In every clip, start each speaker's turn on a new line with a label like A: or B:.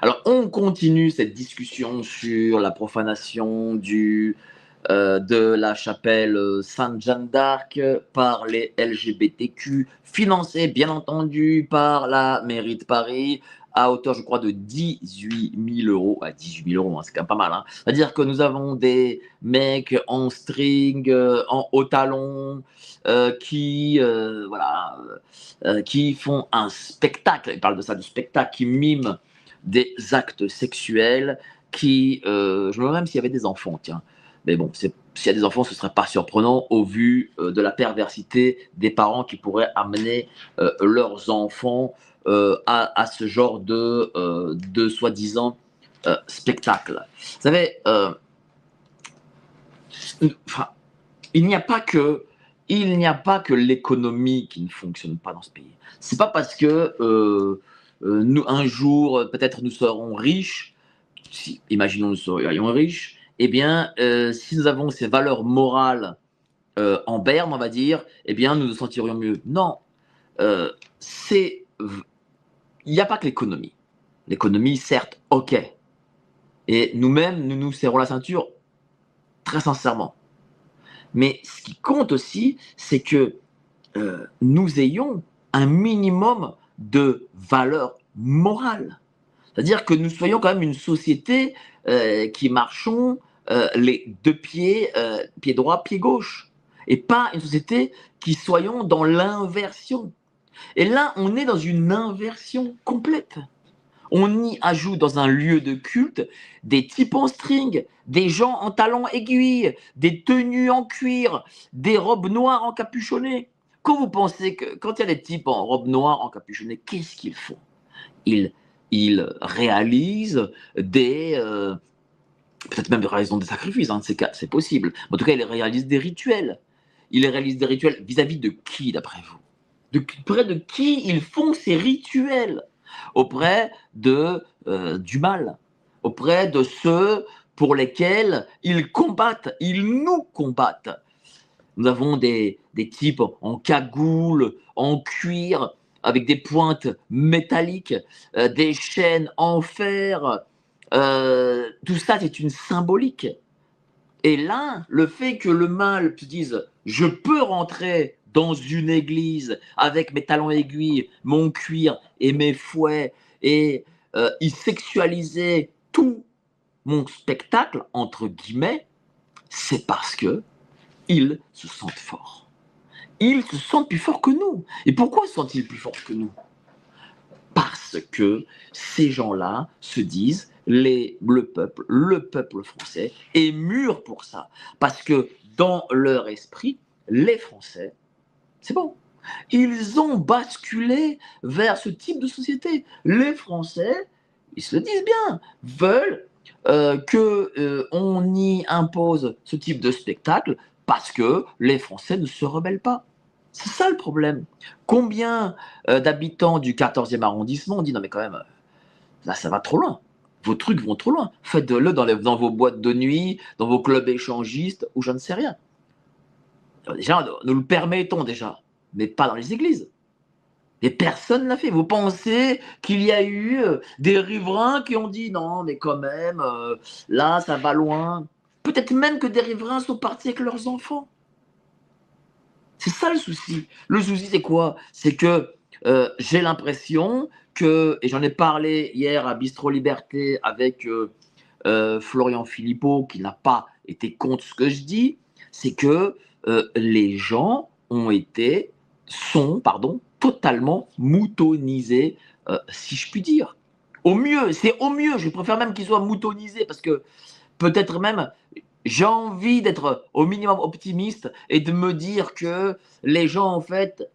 A: Alors, on continue cette discussion sur la profanation de la chapelle Sainte-Jeanne d'Arc par les LGBTQ, financée bien entendu par la mairie de Paris, à hauteur, je crois, de 18 000 euros. À 18 000 euros, hein, c'est quand même pas mal. Hein. C'est-à-dire que nous avons des mecs en string, en haut talon, qui font un spectacle. Ils parlent de ça, du spectacle, qui mime des actes sexuels, je me demande même s'il y avait des enfants, tiens. Mais bon, s'il y a des enfants, ce ne serait pas surprenant au vu de la perversité des parents qui pourraient amener leurs enfants à ce genre de soi-disant spectacle. Vous savez, enfin, il n'y a pas que l'économie qui ne fonctionne pas dans ce pays. C'est pas parce que nous, un jour, peut-être nous serons riches, si, imaginons nous serions riches, eh bien, si nous avons ces valeurs morales en berne, on va dire, eh bien, nous nous sentirions mieux. Non, euh, c'est, il n'y a pas que l'économie. L'économie, certes, ok. Et nous-mêmes, nous nous serrons la ceinture, très sincèrement. Mais ce qui compte aussi, c'est que nous ayons un minimum de valeur morale. C'est-à-dire que nous soyons quand même une société qui marchons les deux pieds, pied droit, pied gauche. Et pas une société qui soyons dans l'inversion. Et là, on est dans une inversion complète. On y ajoute dans un lieu de culte des types en string, des gens en talons aiguilles, des tenues en cuir, des robes noires encapuchonnées. Quand vous pensez que, quand il y a des types en robe noire encapuchonnée, qu'est-ce qu'ils font? ils, ils réalisent peut-être même réalisent des sacrifices, hein, c'est possible. En tout cas, ils réalisent des rituels. Ils réalisent des rituels vis-à-vis de qui, d'après vous? Auprès de qui ils font ces rituels? Auprès du mal, auprès de ceux pour lesquels ils combattent, ils nous combattent. Nous avons des types en cagoule, en cuir, avec des pointes métalliques, des chaînes en fer. Tout ça, c'est une symbolique. Et là, le fait que le mal se dise je peux rentrer dans une église avec mes talons aiguilles, mon cuir et mes fouets et y sexualiser tout mon spectacle, entre guillemets, c'est parce que ils se sentent forts. Ils se sentent plus forts que nous. Et pourquoi se sentent-ils plus forts que nous? Parce que ces gens-là se disent, le peuple français est mûr pour ça. Parce que dans leur esprit, les Français, c'est bon. Ils ont basculé vers ce type de société. Les Français, ils se le disent bien, veulent qu'on y impose ce type de spectacle parce que les Français ne se rebellent pas. C'est ça le problème. Combien d'habitants du 14e arrondissement ont dit non mais quand même, là ça va trop loin. Vos trucs vont trop loin. Faites-le dans vos boîtes de nuit, dans vos clubs échangistes ou je ne sais rien. Déjà, nous le permettons déjà, mais pas dans les églises. Et personne ne l'a fait. Vous pensez qu'il y a eu des riverains qui ont dit non, mais quand même, là, ça va loin. Peut-être même que des riverains sont partis avec leurs enfants. C'est ça le souci. Le souci, c'est quoi? C'est que j'ai l'impression que, et j'en ai parlé hier à Bistro Liberté avec Florian Philippot, qui n'a pas été contre ce que je dis, c'est que les gens sont, pardon, totalement moutonisés, si je puis dire. Au mieux, c'est au mieux, je préfère même qu'ils soient moutonisés, parce que peut-être même, j'ai envie d'être au minimum optimiste et de me dire que les gens, en fait,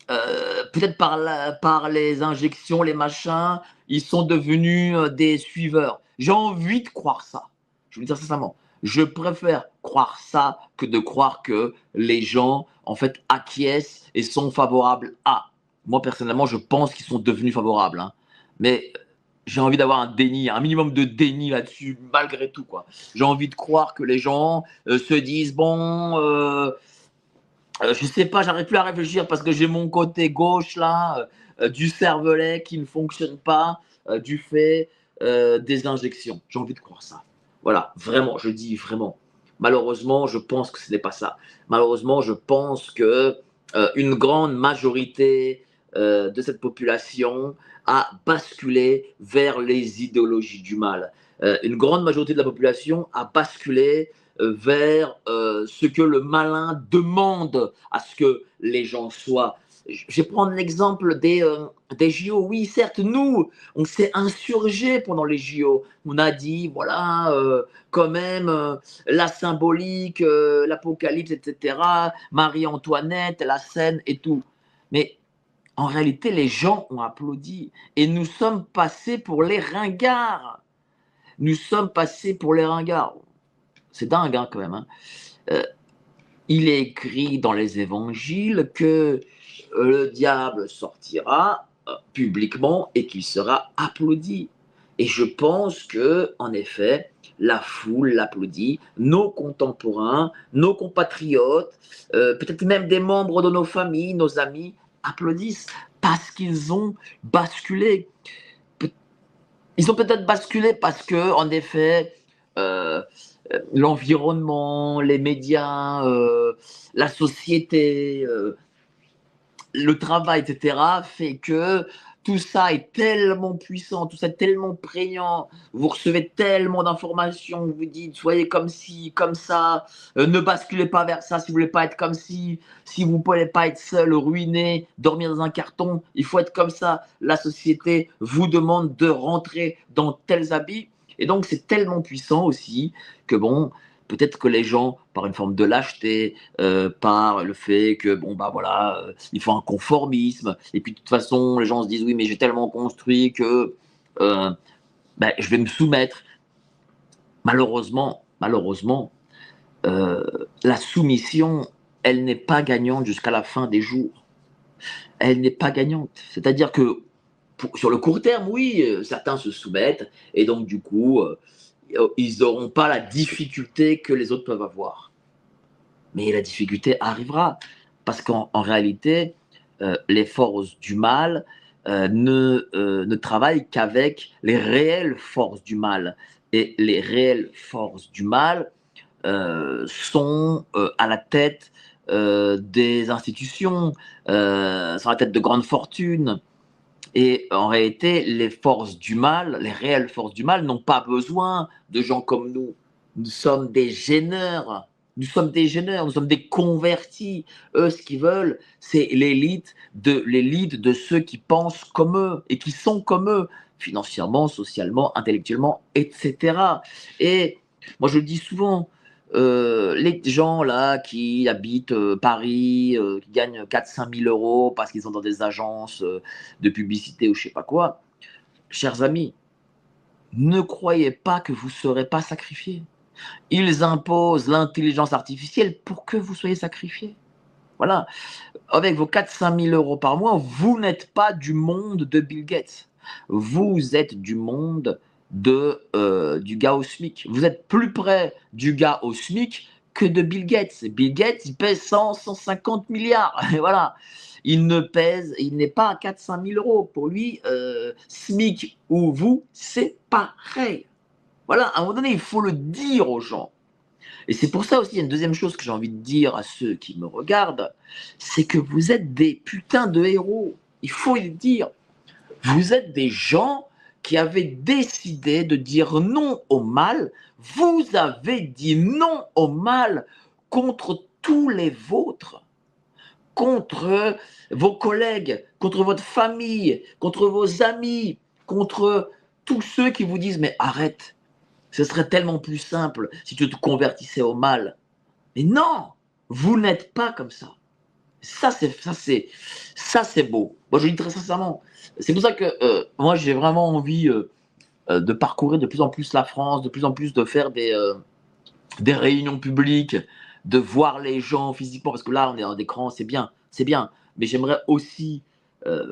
A: peut-être par les injections, les machins, ils sont devenus des suiveurs. J'ai envie de croire ça. Je veux dire sincèrement. Je préfère croire ça que de croire que les gens, en fait, acquiescent et sont favorables à. Moi, personnellement, je pense qu'ils sont devenus favorables. Hein. Mais j'ai envie d'avoir un déni, un minimum de déni là-dessus, malgré tout. Quoi. J'ai envie de croire que les gens se disent, bon, je sais pas, j'arrive plus à réfléchir parce que j'ai mon côté gauche là, du cervelet qui ne fonctionne pas, du fait des injections. J'ai envie de croire ça. Voilà, vraiment, je dis vraiment. Malheureusement, je pense que ce n'est pas ça. Malheureusement, je pense que une grande majorité de cette population a basculé vers les idéologies du mal. Une grande majorité de la population a basculé vers ce que le malin demande à ce que les gens soient. Je vais prendre l'exemple des JO. Oui, certes, nous, on s'est insurgé pendant les JO. On a dit, voilà, quand même, la symbolique, l'Apocalypse, etc., Marie-Antoinette, la scène et tout. Mais en réalité, les gens ont applaudi et nous sommes passés pour les ringards. Nous sommes passés pour les ringards. C'est dingue, hein, quand même. Hein. Euh, il est écrit dans les évangiles que le diable sortira publiquement et qu'il sera applaudi. Et je pense que, en effet, la foule l'applaudit, nos contemporains, nos compatriotes, peut-être même des membres de nos familles, nos amis, applaudissent parce qu'ils ont basculé. Ils ont peut-être basculé parce que, en effet, euh, l'environnement, les médias, la société, le travail, etc., fait que tout ça est tellement puissant, tout ça est tellement prégnant, vous recevez tellement d'informations, vous dites soyez comme ci, comme ça, ne basculez pas vers ça si vous voulez pas être comme ci, si vous ne voulez pas être seul, ruiné, dormir dans un carton, il faut être comme ça. La société vous demande de rentrer dans tels habits. Et donc c'est tellement puissant aussi que bon, peut-être que les gens, par une forme de lâcheté, par le fait que, bon, bah voilà, il faut un conformisme. Et puis, de toute façon, les gens se disent, oui, mais j'ai tellement construit que bah, je vais me soumettre. Malheureusement, la soumission, elle n'est pas gagnante jusqu'à la fin des jours. Elle n'est pas gagnante. C'est-à-dire que sur le court terme, oui, certains se soumettent et donc, du coup, ils n'auront pas la difficulté que les autres peuvent avoir. Mais la difficulté arrivera parce qu'en réalité, les forces du mal ne travaillent qu'avec les réelles forces du mal. Et les réelles forces du mal sont à la tête des institutions, sont à la tête de grandes fortunes. Et en réalité, les forces du mal, les réelles forces du mal, n'ont pas besoin de gens comme nous. Nous sommes des gêneurs. Nous sommes des gêneurs, nous sommes des convertis. Eux, ce qu'ils veulent, c'est l'élite de ceux qui pensent comme eux et qui sont comme eux, financièrement, socialement, intellectuellement, etc. Et moi, je le dis souvent, les gens là qui habitent Paris, qui gagnent 4-5 000 euros parce qu'ils sont dans des agences de publicité ou je sais pas quoi, chers amis, ne croyez pas que vous ne serez pas sacrifiés. Ils imposent l'intelligence artificielle pour que vous soyez sacrifiés. Voilà. Avec vos 4-5 000 euros par mois, vous n'êtes pas du monde de Bill Gates. Vous êtes du monde du gars au SMIC. Vous êtes plus près du gars au SMIC que de Bill Gates. Bill Gates, il pèse 150 milliards. Et voilà. Il n'est pas à 4-5 000 euros. Pour lui, SMIC ou vous, c'est pareil. Voilà, à un moment donné, il faut le dire aux gens. Et c'est pour ça aussi, il y a une deuxième chose que j'ai envie de dire à ceux qui me regardent, c'est que vous êtes des putains de héros. Il faut le dire. Vous êtes des gens qui avaient décidé de dire non au mal. Vous avez dit non au mal contre tous les vôtres, contre vos collègues, contre votre famille, contre vos amis, contre tous ceux qui vous disent mais arrête, ce serait tellement plus simple si tu te convertissais au mal. Mais non, vous n'êtes pas comme ça. Ça, c'est beau. Moi, je le dis très sincèrement. C'est pour ça que moi, j'ai vraiment envie de parcourir de plus en plus la France, de plus en plus de faire des réunions publiques, de voir les gens physiquement. Parce que là, on est en écran, c'est bien. Mais j'aimerais aussi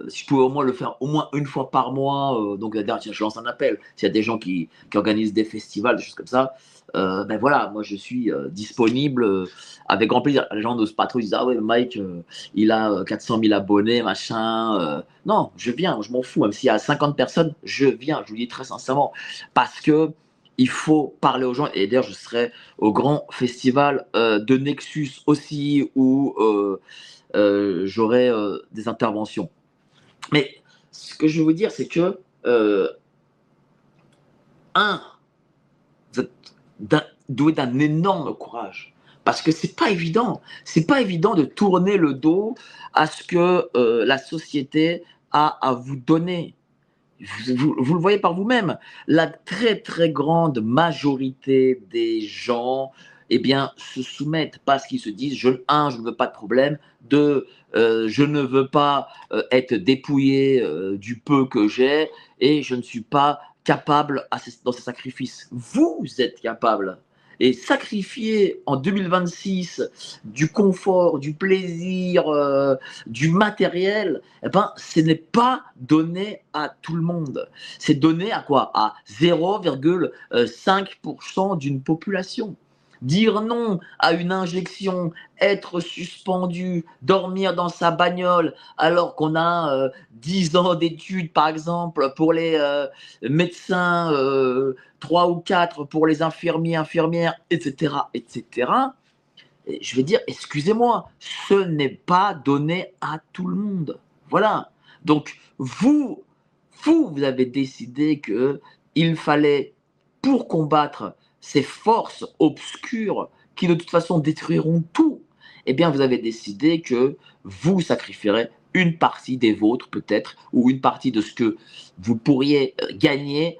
A: si je pouvais au moins le faire au moins une fois par mois, donc d'ailleurs, tiens, je lance un appel. S'il y a des gens qui organisent des festivals, des choses comme ça, ben voilà, moi je suis disponible avec grand plaisir. Les gens n'osent pas trop, ils disent ah ouais, Mike, il a 400 000 abonnés, machin. Non, je viens, je m'en fous. Même s'il y a 50 personnes, je viens. Je vous le dis très sincèrement, parce que il faut parler aux gens. Et d'ailleurs, je serai au grand festival de Nexus aussi, où j'aurai des interventions. Mais ce que je veux vous dire, c'est que, un, vous êtes doué d'un énorme courage. Parce que c'est pas évident. C'est pas évident de tourner le dos à ce que la société a à vous donner. Vous le voyez par vous-même. La très très grande majorité des gens, eh bien, se soumettent parce qu'ils se disent, je ne veux pas de problème. Deux, je ne veux pas être dépouillé du peu que j'ai et je ne suis pas capable dans ces sacrifices. Vous êtes capable. Et sacrifier en 2026 du confort, du plaisir, du matériel, eh ben, ce n'est pas donné à tout le monde. C'est donné à quoi? À 0,5% d'une population. Dire non à une injection, être suspendu, dormir dans sa bagnole, alors qu'on a 10 ans d'études, par exemple, pour les médecins, 3 ou 4 pour les infirmiers, infirmières, etc., etc. Et je vais dire, excusez-moi, ce n'est pas donné à tout le monde. Voilà. Donc, vous avez décidé qu'il fallait, pour combattre ces forces obscures qui de toute façon détruiront tout, eh bien, vous avez décidé que vous sacrifierez une partie des vôtres, peut-être, ou une partie de ce que vous pourriez gagner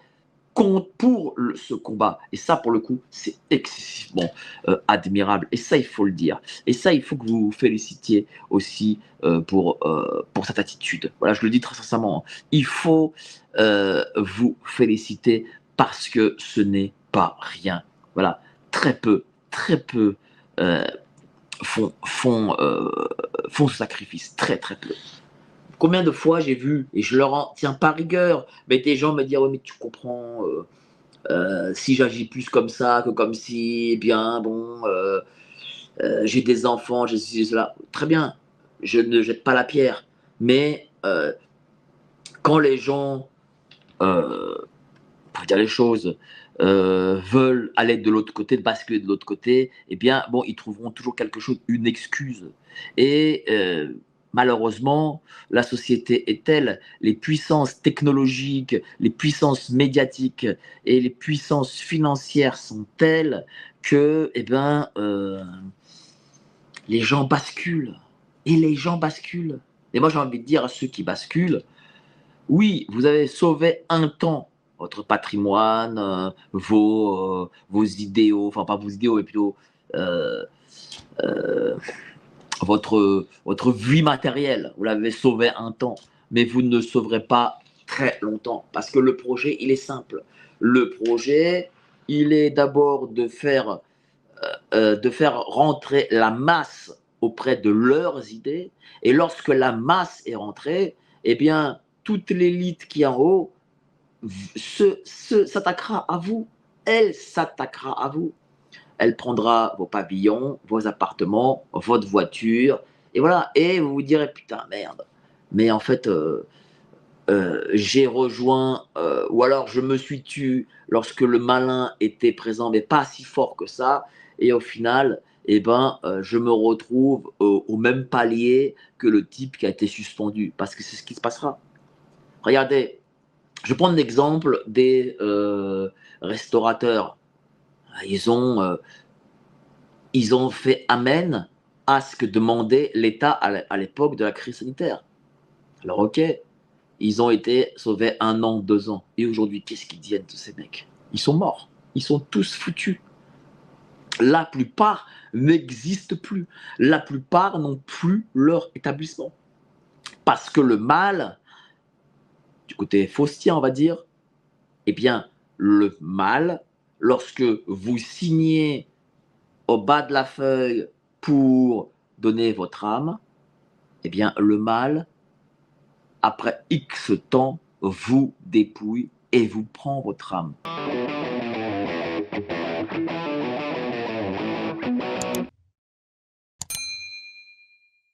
A: pour ce combat. Et ça, pour le coup, c'est excessivement admirable. Et ça, il faut le dire. Et ça, il faut que vous vous félicitiez aussi pour cette attitude. Voilà, je le dis très sincèrement. Il faut vous féliciter parce que ce n'est pas rien. Voilà, très peu euh, font ce sacrifice. Très, très peu. Combien de fois j'ai vu, et je leur en tiens pas rigueur, mais des gens me dire oui, mais tu comprends, si j'agis plus comme ça que comme si, eh bien, bon, j'ai des enfants, j'ai ceci, cela. Très bien, je ne jette pas la pierre. Mais quand les gens, pour dire les choses, veulent aller de l'autre côté, de basculer de l'autre côté, eh bien, bon, ils trouveront toujours quelque chose, une excuse. Et malheureusement, la société est telle, les puissances technologiques, les puissances médiatiques et les puissances financières sont telles que, eh ben, les gens basculent. Et les gens basculent. Et moi, j'ai envie de dire à ceux qui basculent, oui, vous avez sauvé un temps votre patrimoine, vos idéaux, enfin pas vos idéaux, mais plutôt euh, euh, votre vie matérielle. Vous l'avez sauvé un temps, mais vous ne le sauverez pas très longtemps parce que le projet, il est simple. Le projet, il est d'abord de faire rentrer la masse auprès de leurs idées. Et lorsque la masse est rentrée, eh bien, toute l'élite qui est en haut s'attaquera à vous. Elle s'attaquera à vous. Elle prendra vos pavillons, vos appartements, votre voiture, et voilà. Et vous vous direz, putain, merde. Mais en fait, j'ai rejoint, ou alors je me suis tué lorsque le malin était présent, mais pas si fort que ça. Et au final, eh ben, je me retrouve au même palier que le type qui a été suspendu, parce que c'est ce qui se passera. Regardez, je vais prendre l'exemple des restaurateurs. Ils ont fait amène à ce que demandait l'État à l'époque de la crise sanitaire. Alors ok, ils ont été sauvés 1 an, 2 ans. Et aujourd'hui, qu'est-ce qu'ils deviennent tous ces mecs? Ils sont morts. Ils sont tous foutus. La plupart n'existent plus. La plupart n'ont plus leur établissement. Parce que le mal, du côté faustien, on va dire, eh bien, le mal, lorsque vous signez au bas de la feuille pour donner votre âme, eh bien, le mal après X temps, vous dépouille et vous prend votre âme.